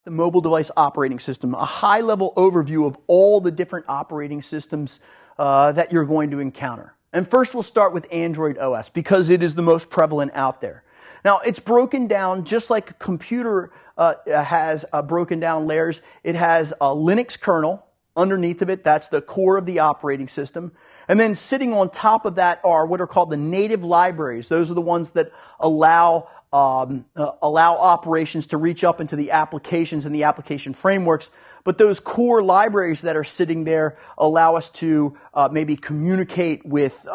The mobile device operating system, a high-level overview of all the different operating systems that you're going to encounter. And first we'll start with Android OS because it is the most prevalent out there. Now it's broken down just like a computer has broken down layers. It has a Linux kernel underneath of it. That's the core of the operating system. And then sitting on top of that are what are called the native libraries. Those are the ones that allow operations to reach up into the applications and the application frameworks. But those core libraries that are sitting there allow us to maybe communicate with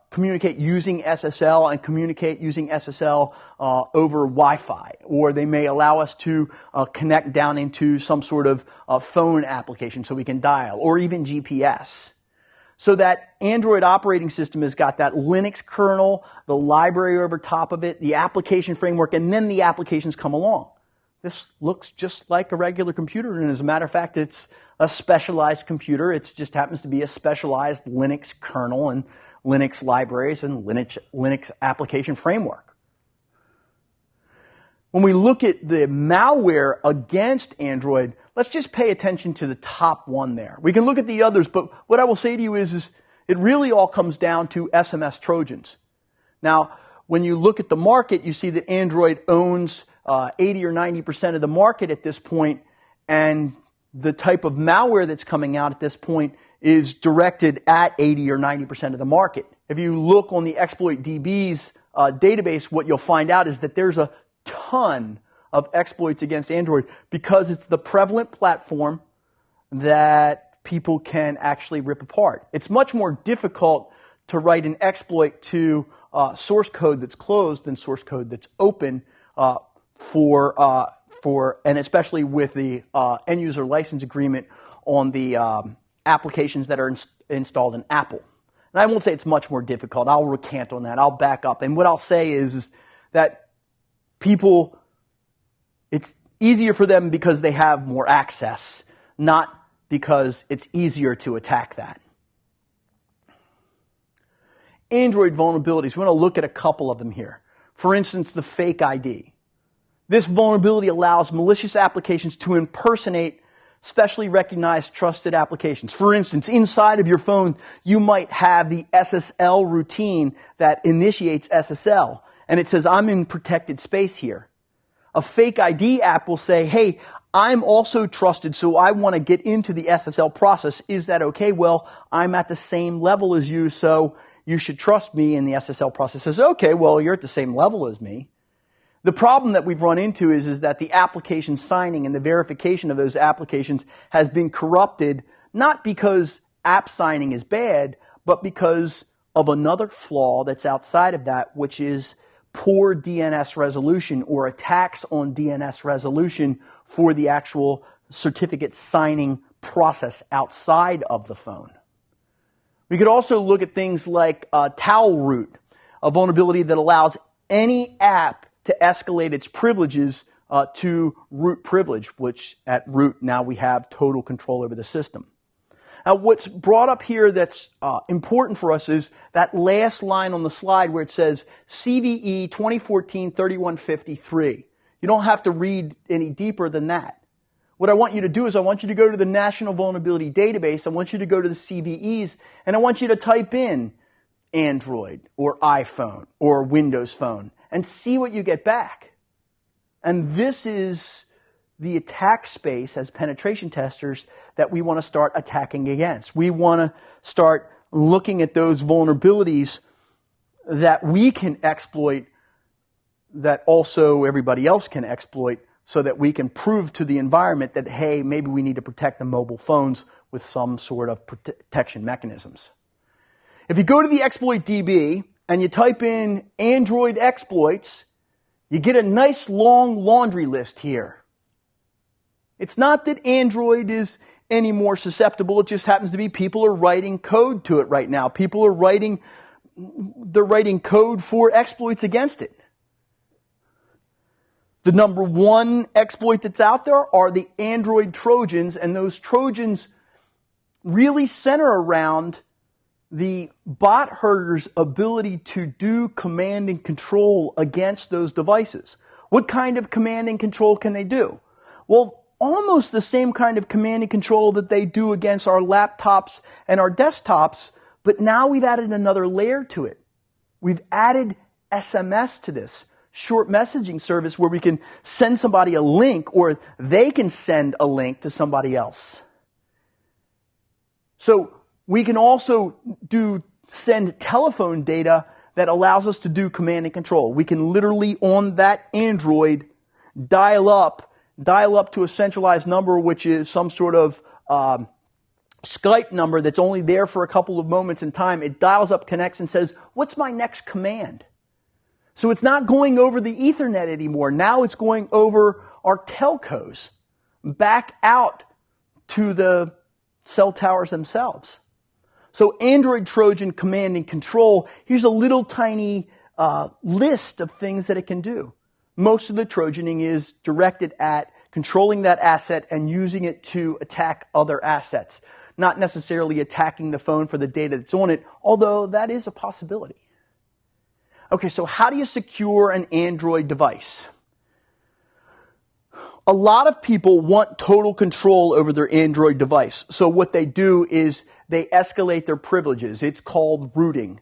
communicate using SSL and communicate using SSL over Wi-Fi, or they may allow us to connect down into some sort of phone application so we can dial, or even GPS. So that Android operating system has got that Linux kernel, the library over top of it, the application framework, and then the applications come along. This looks just like a regular computer, and as a matter of fact, it's a specialized computer. It just happens to be a specialized Linux kernel and Linux libraries and Linux application framework. When we look at the malware against Android, let's just pay attention to the top one there. We can look at the others, but what I will say to you is it really all comes down to SMS Trojans. Now, when you look at the market, you see that Android owns 80 or 90% of the market at this point, and the type of malware that's coming out at this point is directed at 80 or 90% of the market. If you look on the ExploitDB's database, what you'll find out is that there's a ton of exploits against Android because it's the prevalent platform that people can actually rip apart. It's much more difficult to write an exploit to source code that's closed than source code that's open and especially with the end user license agreement on the applications that are installed in Apple. And I won't say it's much more difficult. I'll recant on that. I'll back up. And what I'll say is that people, it's easier for them because they have more access, not because it's easier to attack that. Android vulnerabilities. We want to look at a couple of them here. For instance, the fake ID. This vulnerability allows malicious applications to impersonate specially recognized trusted applications. For instance, inside of your phone, you might have the SSL routine that initiates SSL, and it says, I'm in protected space here. A fake ID app will say, hey, I'm also trusted, so I want to get into the SSL process. Is that okay? Well, I'm at the same level as you, so you should trust me. And the SSL process says, okay, well, you're at the same level as me. The problem that we've run into is that the application signing and the verification of those applications has been corrupted, not because app signing is bad, but because of another flaw that's outside of that, which is poor DNS resolution or attacks on DNS resolution for the actual certificate signing process outside of the phone. We could also look at things like towel root, a vulnerability that allows any app to escalate its privileges to root privilege, which at root now we have total control over the system. Now what's brought up here that's important for us is that last line on the slide where it says CVE 2014-3153. You don't have to read any deeper than that. What I want you to do is I want you to go to the National Vulnerability Database, I want you to go to the CVEs, and I want you to type in Android or iPhone or Windows Phone and see what you get back. And this is the attack space as penetration testers that we want to start attacking against. We want to start looking at those vulnerabilities that we can exploit that also everybody else can exploit so that we can prove to the environment that, hey, maybe we need to protect the mobile phones with some sort of protection mechanisms. If you go to the ExploitDB and you type in Android exploits, you get a nice long laundry list here. It's not that Android is any more susceptible, it just happens to be people are writing code to it right now. People are writing code for exploits against it. The number one exploit that's out there are the Android Trojans, and those Trojans really center around the bot herder's ability to do command and control against those devices. What kind of command and control can they do? Well, almost the same kind of command and control that they do against our laptops and our desktops, but now we've added another layer to it. We've added SMS to this, short messaging service, where we can send somebody a link or they can send a link to somebody else. So we can also send telephone data that allows us to do command and control. We can literally, on that Android, dial up to a centralized number, which is some sort of Skype number that's only there for a couple of moments in time. It dials up, connects, and says, what's my next command? So it's not going over the Ethernet anymore. Now it's going over our telcos, back out to the cell towers themselves. So Android Trojan command and control, here's a little tiny list of things that it can do. Most of the Trojaning is directed at controlling that asset and using it to attack other assets, not necessarily attacking the phone for the data that's on it, although that is a possibility. Okay, so how do you secure an Android device? A lot of people want total control over their Android device. So what they do is they escalate their privileges. It's called rooting.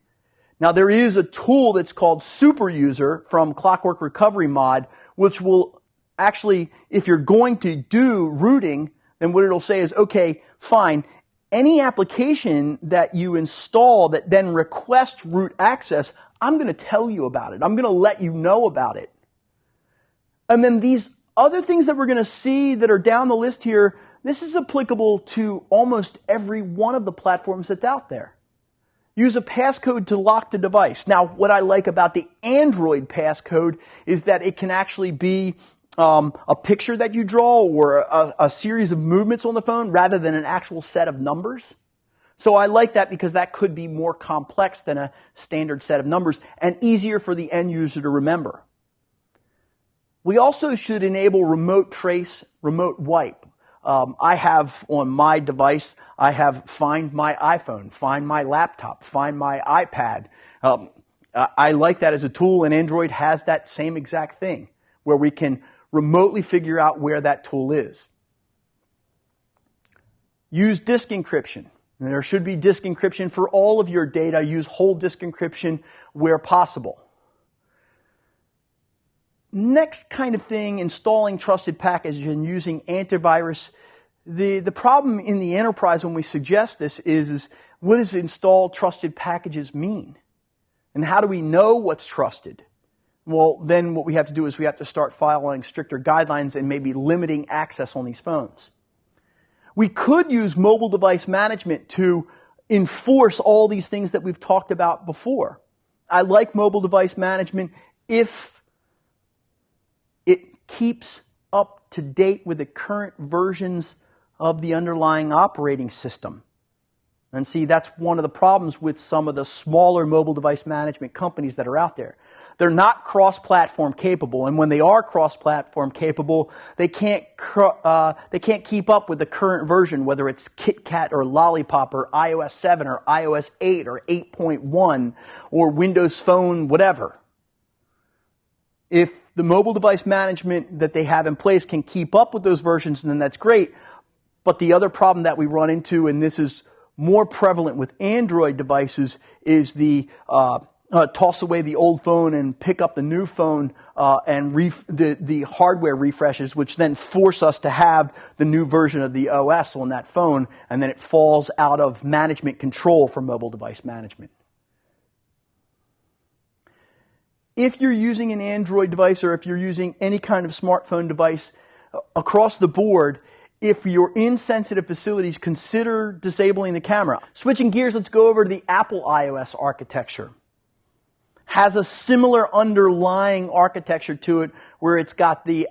Now there is a tool that's called Super User from Clockwork Recovery Mod, which will actually, if you're going to do rooting, then what it'll say is, okay, fine, any application that you install that then requests root access, I'm going to tell you about it. I'm going to let you know about it. And then these other things that we're going to see that are down the list here, this is applicable to almost every one of the platforms that's out there. Use a passcode to lock the device. Now, what I like about the Android passcode is that it can actually be a picture that you draw or a series of movements on the phone rather than an actual set of numbers. So I like that because that could be more complex than a standard set of numbers and easier for the end user to remember. We also should enable remote trace, remote wipe. I have on my device, I have Find My iPhone, Find My laptop, Find My iPad. I like that as a tool, and Android has that same exact thing where we can remotely figure out where that tool is. Use disk encryption. And there should be disk encryption for all of your data. Use whole disk encryption where possible. Next kind of thing, installing trusted packages and using antivirus. The problem in the enterprise when we suggest this is what does install trusted packages mean? And how do we know what's trusted? Well, then what we have to do is we have to start following stricter guidelines and maybe limiting access on these phones. We could use mobile device management to enforce all these things that we've talked about before. I like mobile device management if it keeps up to date with the current versions of the underlying operating system. And see, that's one of the problems with some of the smaller mobile device management companies that are out there. They're not cross-platform capable, and when they are cross-platform capable, they can't keep up with the current version, whether it's KitKat or Lollipop or iOS 7 or iOS 8 or 8.1 or Windows Phone, whatever. If the mobile device management that they have in place can keep up with those versions, then that's great. But the other problem that we run into, and this is more prevalent with Android devices, is the toss away the old phone and pick up the new phone and the hardware refreshes, which then force us to have the new version of the OS on that phone, and then it falls out of management control for mobile device management. If you're using an Android device or if you're using any kind of smartphone device across the board, if you're in sensitive facilities, consider disabling the camera. Switching gears, let's go over to the Apple iOS architecture. Has a similar underlying architecture to it where it's got the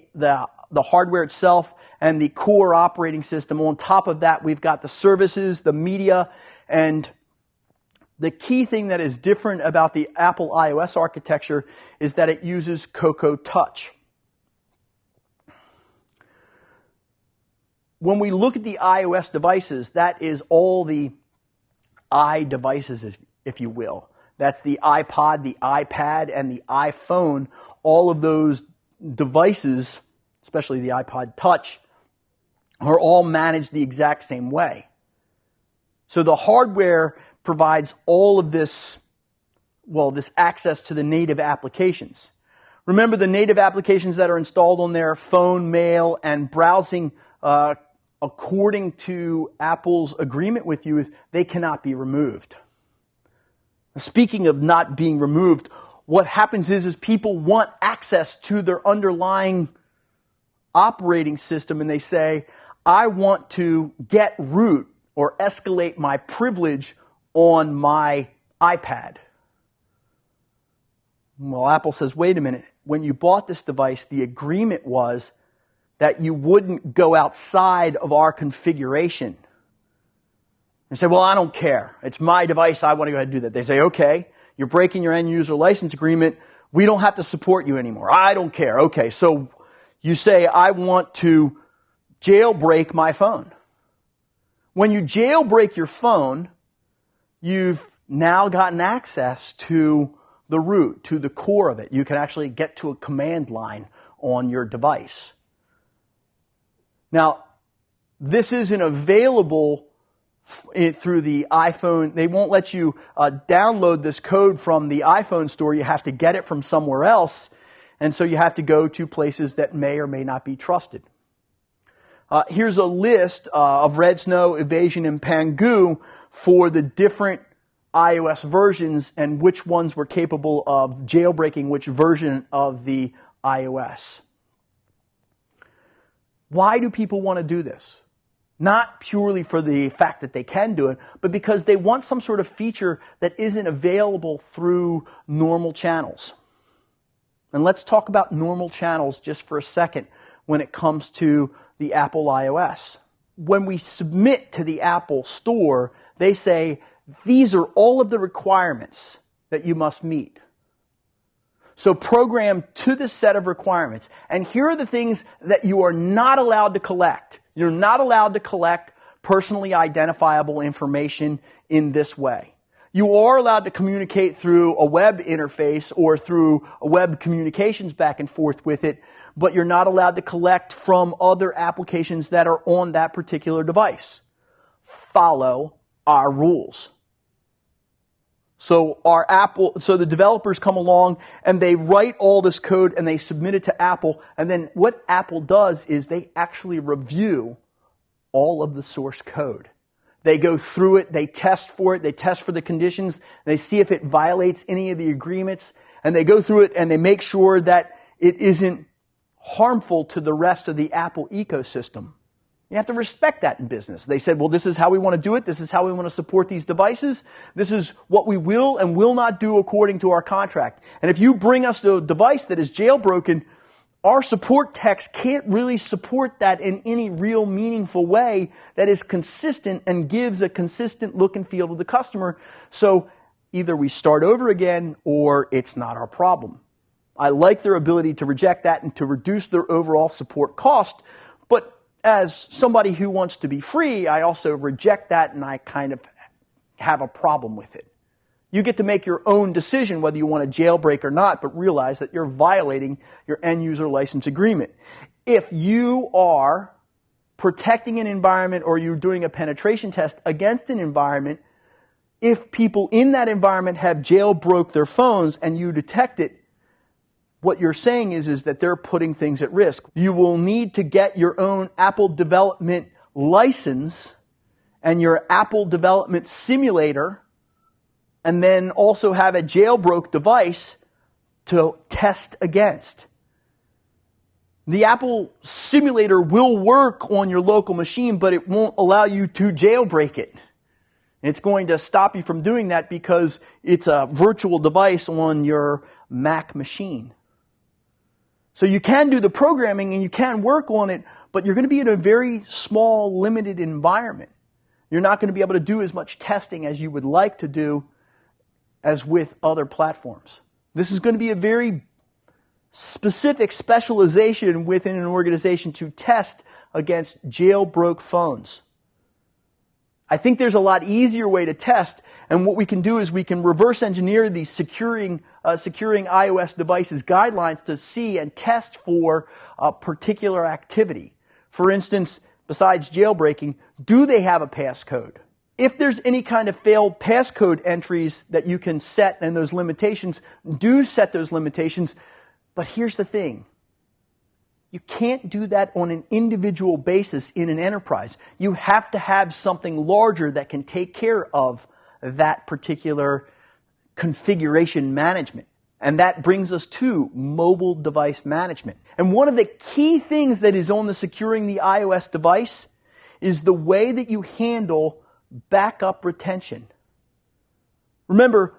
hardware itself and the core operating system. On top of that, we've got the services, the media, and the key thing that is different about the Apple iOS architecture is that it uses Cocoa Touch. When we look at the iOS devices, that is all the iDevices, if you will. That's the iPod, the iPad, and the iPhone. All of those devices, especially the iPod Touch, are all managed the exact same way. So the hardware provides all of this, this access to the native applications. Remember, the native applications that are installed on their phone, mail, and browsing, according to Apple's agreement with you, they cannot be removed. Speaking of not being removed, what happens is people want access to their underlying operating system, and they say, I want to get root or escalate my privilege on my iPad. Well, Apple says, wait a minute. When you bought this device, the agreement was that you wouldn't go outside of our configuration. They say, well, I don't care. It's my device. I want to go ahead and do that. They say, okay, you're breaking your end user license agreement. We don't have to support you anymore. I don't care. Okay, so you say, I want to jailbreak my phone. When you jailbreak your phone, you've now gotten access to the root, to the core of it. You can actually get to a command line on your device. Now, this isn't available through the iPhone. They won't let you download this code from the iPhone store. You have to get it from somewhere else. And so you have to go to places that may or may not be trusted. Here's a list of Red Snow, Evasion, and Pangu for the different iOS versions and which ones were capable of jailbreaking which version of the iOS. Why do people want to do this? Not purely for the fact that they can do it, but because they want some sort of feature that isn't available through normal channels. And let's talk about normal channels just for a second when it comes to the Apple iOS. When we submit to the Apple Store, they say, these are all of the requirements that you must meet. So program to the set of requirements. And here are the things that you are not allowed to collect. You're not allowed to collect personally identifiable information in this way. You are allowed to communicate through a web interface or through a web communications back and forth with it, but you're not allowed to collect from other applications that are on that particular device. Follow our rules. So the developers come along and they write all this code and they submit it to Apple. And then what Apple does is they actually review all of the source code. They go through it, they test for it, they test for the conditions, they see if it violates any of the agreements, and they go through it and they make sure that it isn't harmful to the rest of the Apple ecosystem. You have to respect that in business. They said, well, this is how we want to do it. This is how we want to support these devices. This is what we will and will not do according to our contract. And if you bring us to a device that is jailbroken, our support text can't really support that in any real meaningful way that is consistent and gives a consistent look and feel to the customer. So either we start over again or it's not our problem. I like their ability to reject that and to reduce their overall support cost, but as somebody who wants to be free, I also reject that and I kind of have a problem with it. You get to make your own decision whether you want to jailbreak or not, but realize that you're violating your end user license agreement. If you are protecting an environment or you're doing a penetration test against an environment, if people in that environment have jailbroke their phones and you detect it, what you're saying is that they're putting things at risk. You will need to get your own Apple development license and your Apple development simulator, and then also have a jailbroke device to test against. The Apple simulator will work on your local machine, but it won't allow you to jailbreak it. It's going to stop you from doing that because it's a virtual device on your Mac machine. So you can do the programming and you can work on it, but you're going to be in a very small, limited environment. You're not going to be able to do as much testing as you would like to do as with other platforms. This is going to be a very specific specialization within an organization to test against jailbroke phones. I think there's a lot easier way to test, and what we can do is we can reverse engineer these securing iOS devices guidelines to see and test for a particular activity. For instance, besides jailbreaking, do they have a passcode? If there's any kind of failed passcode entries that you can set and those limitations, do set those limitations. But here's the thing. You can't do that on an individual basis in an enterprise. You have to have something larger that can take care of that particular configuration management. And that brings us to mobile device management. And one of the key things that is on the securing the iOS device is the way that you handle backup retention. Remember,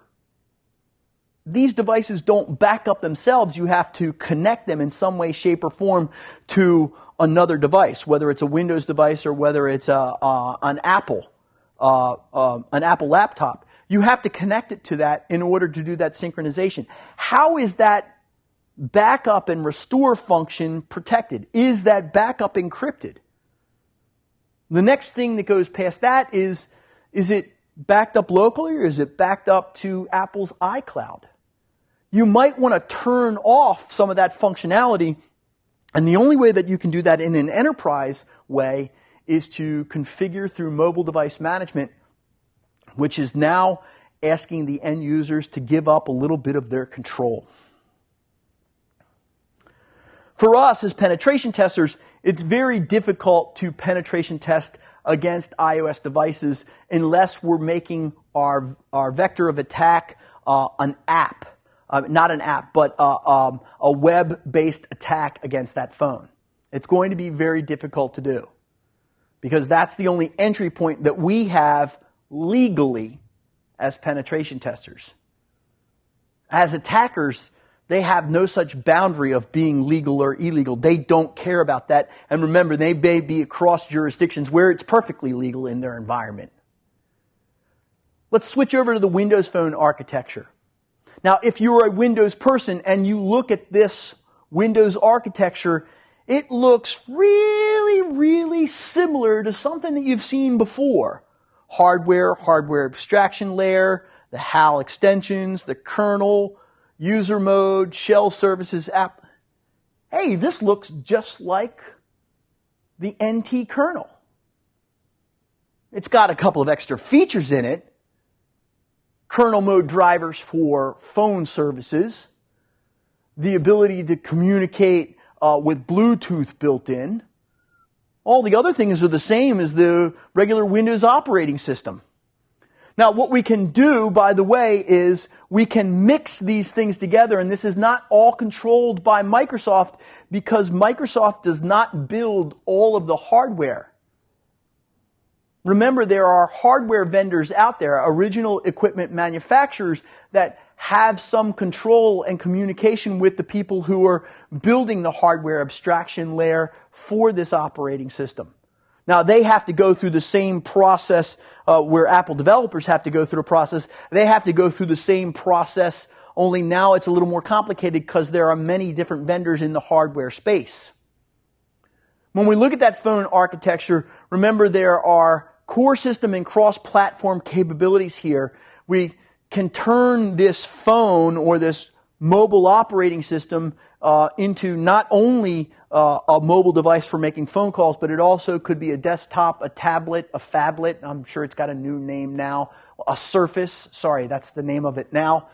these devices don't back up themselves. You have to connect them in some way, shape, or form to another device, whether it's a Windows device or whether it's an Apple laptop. You have to connect it to that in order to do that synchronization. How is that backup and restore function protected? Is that backup encrypted? The next thing that goes past that is it backed up locally or is it backed up to Apple's iCloud? You might want to turn off some of that functionality, and the only way that you can do that in an enterprise way is to configure through mobile device management, which is now asking the end users to give up a little bit of their control. For us as penetration testers, it's very difficult to penetration test against iOS devices unless we're making our vector of attack an app. Not an app, but a web-based attack against that phone. It's going to be very difficult to do because that's the only entry point that we have legally as penetration testers. As attackers, they have no such boundary of being legal or illegal. They don't care about that. And remember, they may be across jurisdictions where it's perfectly legal in their environment. Let's switch over to the Windows Phone architecture. Now, if you're a Windows person and you look at this Windows architecture, it looks really, really similar to something that you've seen before. Hardware abstraction layer, the HAL extensions, the kernel, user mode, shell services app. Hey, this looks just like the NT kernel. It's got a couple of extra features in it. Kernel mode drivers for phone services, the ability to communicate with Bluetooth built in. All the other things are the same as the regular Windows operating system. Now, what we can do, by the way, is we can mix these things together, and this is not all controlled by Microsoft because Microsoft does not build all of the hardware. Remember, there are hardware vendors out there, original equipment manufacturers, that have some control and communication with the people who are building the hardware abstraction layer for this operating system. Now, they have to go through the same process where Apple developers have to go through a process. They have to go through the same process, only now it's a little more complicated because there are many different vendors in the hardware space. When we look at that phone architecture, remember there are core system and cross-platform capabilities here. We can turn this phone or this mobile operating system into not only a mobile device for making phone calls, but it also could be a desktop, a tablet, a phablet. I'm sure it's got a new name now. A Surface. Sorry, that's the name of it now.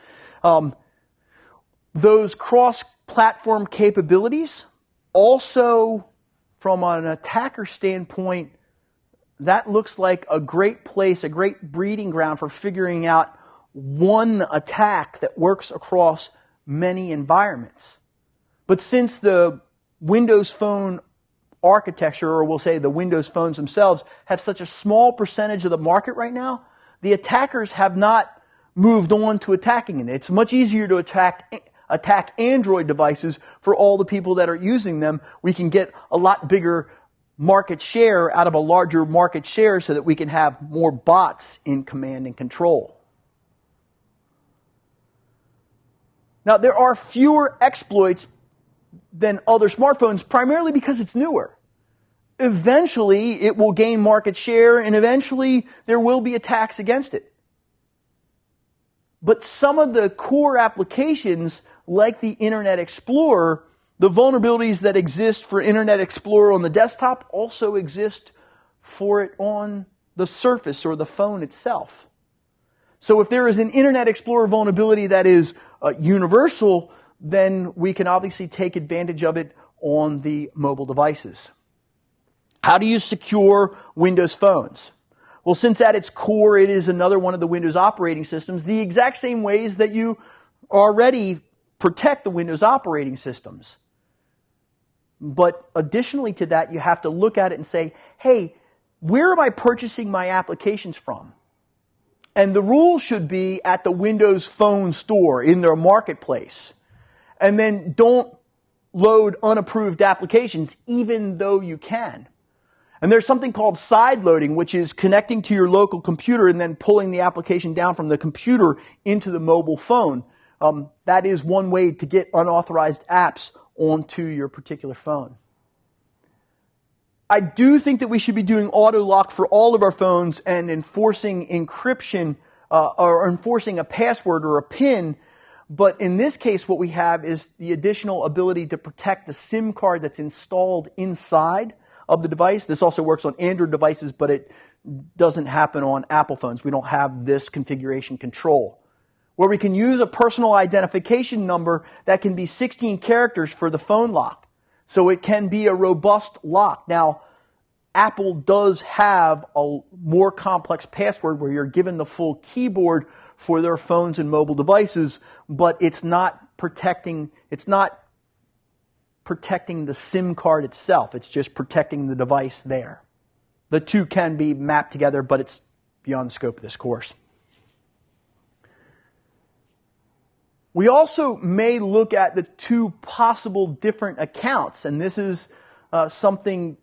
Those cross-platform capabilities also, from an attacker standpoint, that looks like a great place, a great breeding ground for figuring out one attack that works across many environments. But since the Windows Phone architecture, or we'll say the Windows phones themselves, have such a small percentage of the market right now, the attackers have not moved on to attacking it. It's much easier to attack Android devices for all the people that are using them. We can get a lot bigger market share out of a larger market share so that we can have more bots in command and control. Now, there are fewer exploits than other smartphones, primarily because it's newer. Eventually, it will gain market share, and eventually, there will be attacks against it. But some of the core applications, like the Internet Explorer, The vulnerabilities that exist for Internet Explorer on the desktop also exist for it on the Surface or the phone itself. So if there is an Internet Explorer vulnerability that is universal, then we can obviously take advantage of it on the mobile devices. How do you secure Windows phones? Well, since at its core it is another one of the Windows operating systems, the exact same ways that you already protect the Windows operating systems. But additionally to that, you have to look at it and say, hey, where am I purchasing my applications from? And the rule should be at the Windows Phone store in their marketplace. And then don't load unapproved applications, even though you can. And there's something called side loading, which is connecting to your local computer and then pulling the application down from the computer into the mobile phone. That is one way to get unauthorized apps onto your particular phone. I do think that we should be doing auto lock for all of our phones and enforcing encryption or enforcing a password or a PIN. But in this case, what we have is the additional ability to protect the SIM card that's installed inside of the device. This also works on Android devices, but it doesn't happen on Apple phones. We don't have this configuration control. Where we can use a personal identification number that can be 16 characters for the phone lock. So it can be a robust lock. Now, Apple does have a more complex password where you're given the full keyboard for their phones and mobile devices, but it's not protecting the SIM card itself. It's just protecting the device there. The two can be mapped together, but it's beyond the scope of this course. We also may look at the two possible different accounts, and this is something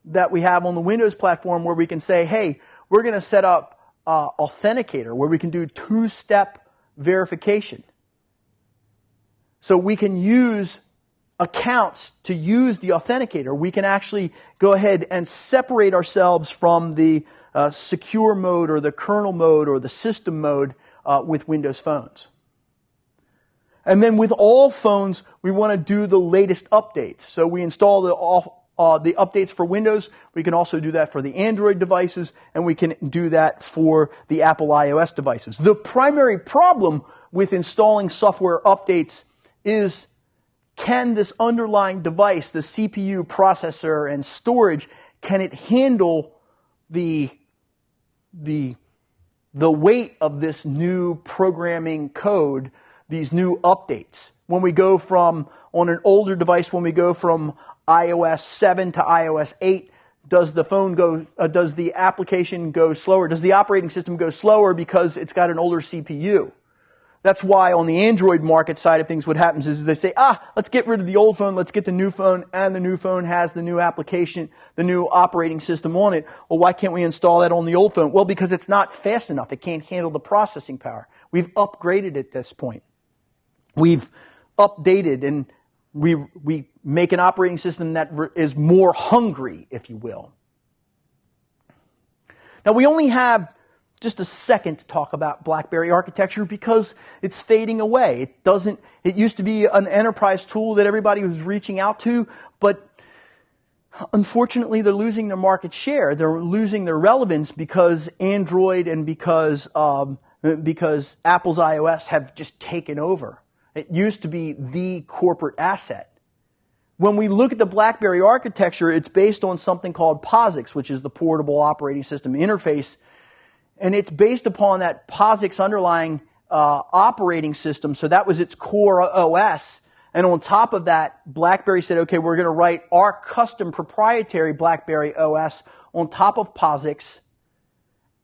that we have on the Windows platform where we can say, hey, we're going to set up Authenticator where we can do two-step verification. So we can use accounts to use the Authenticator. We can actually go ahead and separate ourselves from the secure mode or the kernel mode or the system mode with Windows phones. And then with all phones, we want to do the latest updates. So we install the updates for Windows. We can also do that for the Android devices, and we can do that for the Apple iOS devices. The primary problem with installing software updates is, can this underlying device, the CPU, processor, and storage, can it handle the weight of this new programming code, these new updates? When we go from, on an older device, when we go from iOS 7 to iOS 8, does the application go slower? Does the operating system go slower because it's got an older CPU? That's why on the Android market side of things, what happens is they say, let's get rid of the old phone, let's get the new phone, and the new phone has the new application, the new operating system on it. Well, why can't we install that on the old phone? Well, because it's not fast enough. It can't handle the processing power. We've upgraded at this point. We've updated, and we make an operating system that is more hungry, if you will. Now, we only have just a second to talk about BlackBerry architecture because it's fading away. It used to be an enterprise tool that everybody was reaching out to, but unfortunately they're losing their market share. They're losing their relevance because Android and because Apple's iOS have just taken over. It used to be the corporate asset. When we look at the BlackBerry architecture, it's based on something called POSIX, which is the Portable Operating System Interface. And it's based upon that POSIX underlying operating system. So that was its core OS. And on top of that, BlackBerry said, okay, we're going to write our custom proprietary BlackBerry OS on top of POSIX.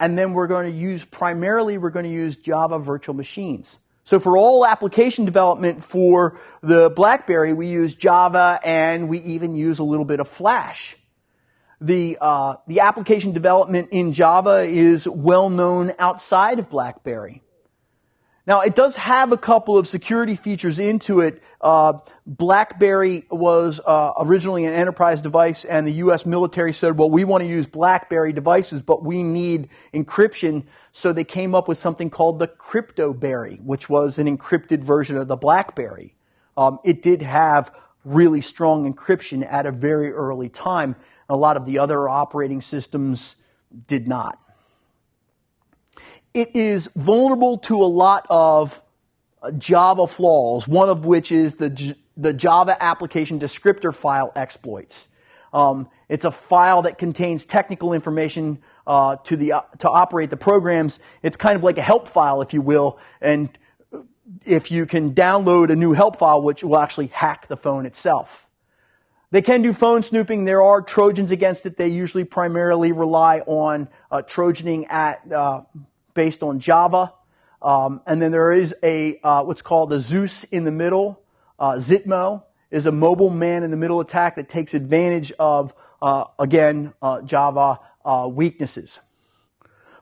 And then we're going to use Java virtual machines. So for all application development for the BlackBerry, we use Java, and we even use a little bit of Flash. The application development in Java is well known outside of BlackBerry. Now, it does have a couple of security features into it. BlackBerry was originally an enterprise device, and the U.S. military said, well, we want to use BlackBerry devices, but we need encryption. So they came up with something called the CryptoBerry, which was an encrypted version of the BlackBerry. It did have really strong encryption at a very early time. A lot of the other operating systems did not. It is vulnerable to a lot of Java flaws, one of which is the Java application descriptor file exploits. It's a file that contains technical information to operate the programs. It's kind of like a help file, if you will, and if you can download a new help file, which will actually hack the phone itself. They can do phone snooping. There are Trojans against it. They usually primarily rely on Trojaning based on Java. And then there is what's called a Zeus in the middle. Zitmo is a mobile man-in-the-middle attack that takes advantage of, Java weaknesses.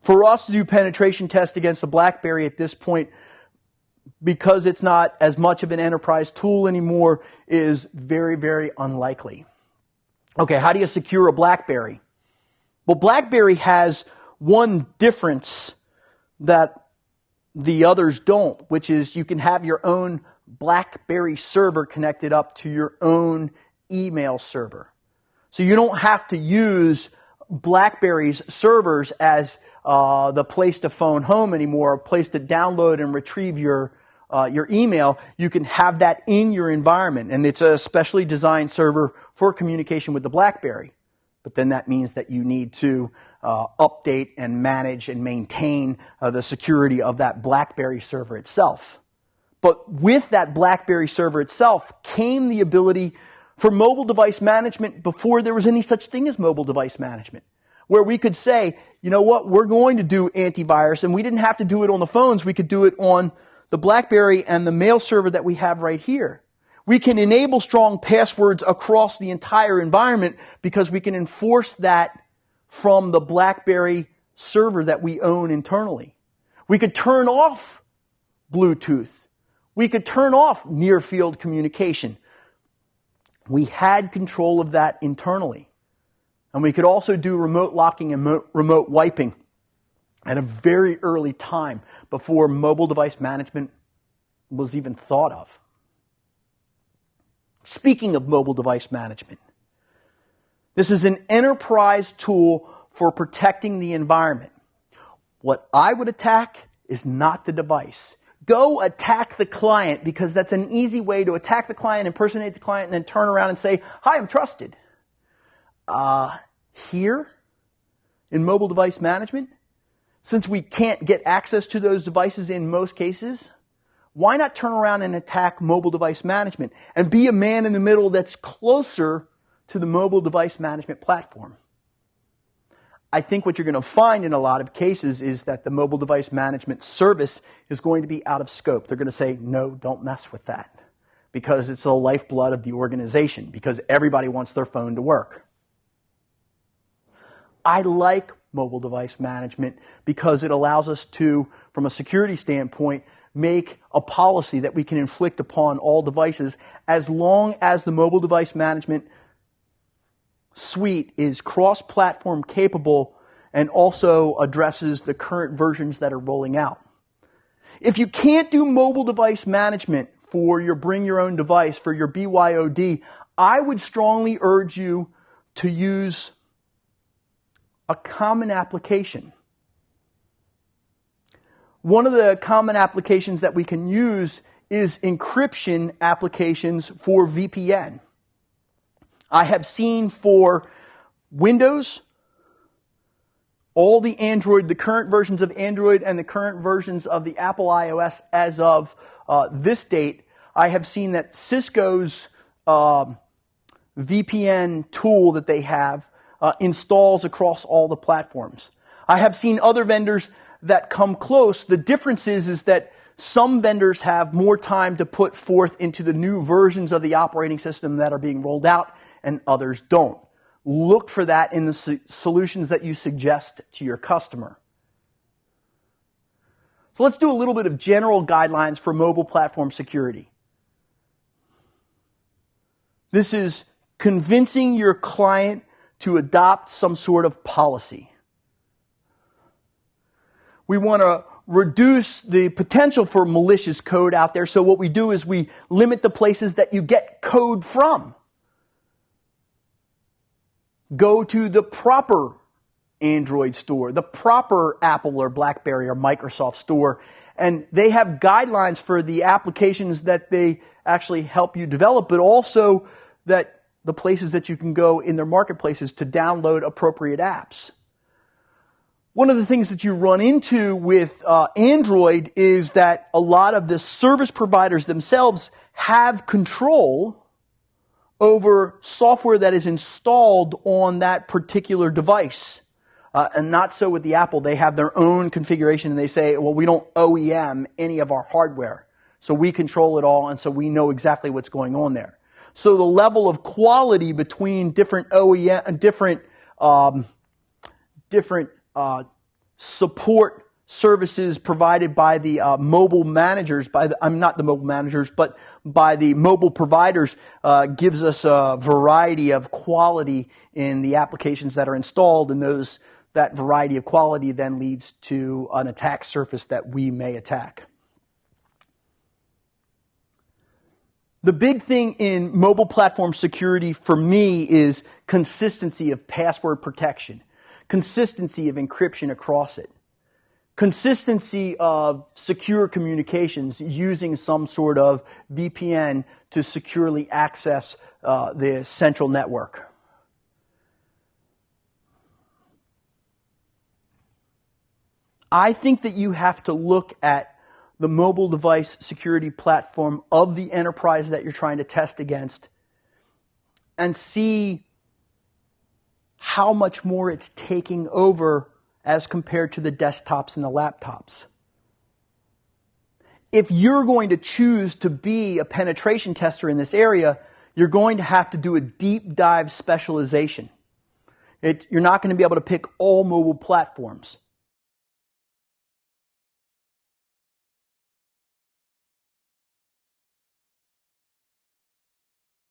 For us to do penetration tests against the BlackBerry at this point, because it's not as much of an enterprise tool anymore, is very, very unlikely. Okay, how do you secure a BlackBerry? Well, BlackBerry has one difference that the others don't, which is you can have your own BlackBerry server connected up to your own email server. So you don't have to use BlackBerry's servers as the place to phone home anymore, a place to download and retrieve your email. You can have that in your environment, and it's a specially designed server for communication with the BlackBerry. But then that means that you need to update and manage and maintain the security of that BlackBerry server itself. But with that BlackBerry server itself came the ability for mobile device management before there was any such thing as mobile device management, where we could say, you know what, we're going to do antivirus, and we didn't have to do it on the phones. We could do it on the BlackBerry and the mail server that we have right here. We can enable strong passwords across the entire environment because we can enforce that from the BlackBerry server that we own internally. We could turn off Bluetooth. We could turn off near-field communication. We had control of that internally. And we could also do remote locking and remote wiping at a very early time before mobile device management was even thought of. Speaking of mobile device management, this is an enterprise tool for protecting the environment. What I would attack is not the device. Go attack the client, because that's an easy way to attack the client, impersonate the client, and then turn around and say, hi, I'm trusted. Here, in mobile device management, since we can't get access to those devices in most cases, why not turn around and attack mobile device management and be a man in the middle that's closer to the mobile device management platform? I think what you're going to find in a lot of cases is that the mobile device management service is going to be out of scope. They're going to say, no, don't mess with that, because it's the lifeblood of the organization, because everybody wants their phone to work. I like mobile device management because it allows us to, from a security standpoint, make a policy that we can inflict upon all devices as long as the mobile device management suite is cross-platform capable and also addresses the current versions that are rolling out. If you can't do mobile device management for your bring your own device, for your BYOD, I would strongly urge you to use a common application. One of the common applications that we can use is encryption applications for VPN. I have seen for Windows, all the Android, the current versions of Android and the current versions of the Apple iOS as of this date, I have seen that Cisco's VPN tool that they have installs across all the platforms. I have seen other vendors that come close. The difference is that some vendors have more time to put forth into the new versions of the operating system that are being rolled out, and others don't. Look for that in the solutions that you suggest to your customer. So let's do a little bit of general guidelines for mobile platform security. This is convincing your client to adopt some sort of policy. We want to reduce the potential for malicious code out there. So what we do is we limit the places that you get code from. Go to the proper Android store, the proper Apple or BlackBerry or Microsoft store, and they have guidelines for the applications that they actually help you develop, but also that the places that you can go in their marketplaces to download appropriate apps. One of the things that you run into with Android is that a lot of the service providers themselves have control over software that is installed on that particular device. And not so with the Apple. They have their own configuration and they say, well, we don't OEM any of our hardware. So we control it all and so we know exactly what's going on there. So the level of quality between different OEM, different support services provided by the mobile managers, not the mobile managers, but by the mobile providers, gives us a variety of quality in the applications that are installed, and that variety of quality then leads to an attack surface that we may attack. The big thing in mobile platform security for me is consistency of password protection, consistency of encryption across it, consistency of secure communications using some sort of VPN to securely access the central network. I think that you have to look at the mobile device security platform of the enterprise that you're trying to test against and see how much more it's taking over as compared to the desktops and the laptops. If you're going to choose to be a penetration tester in this area, you're going to have to do a deep dive specialization. You're not going to be able to pick all mobile platforms.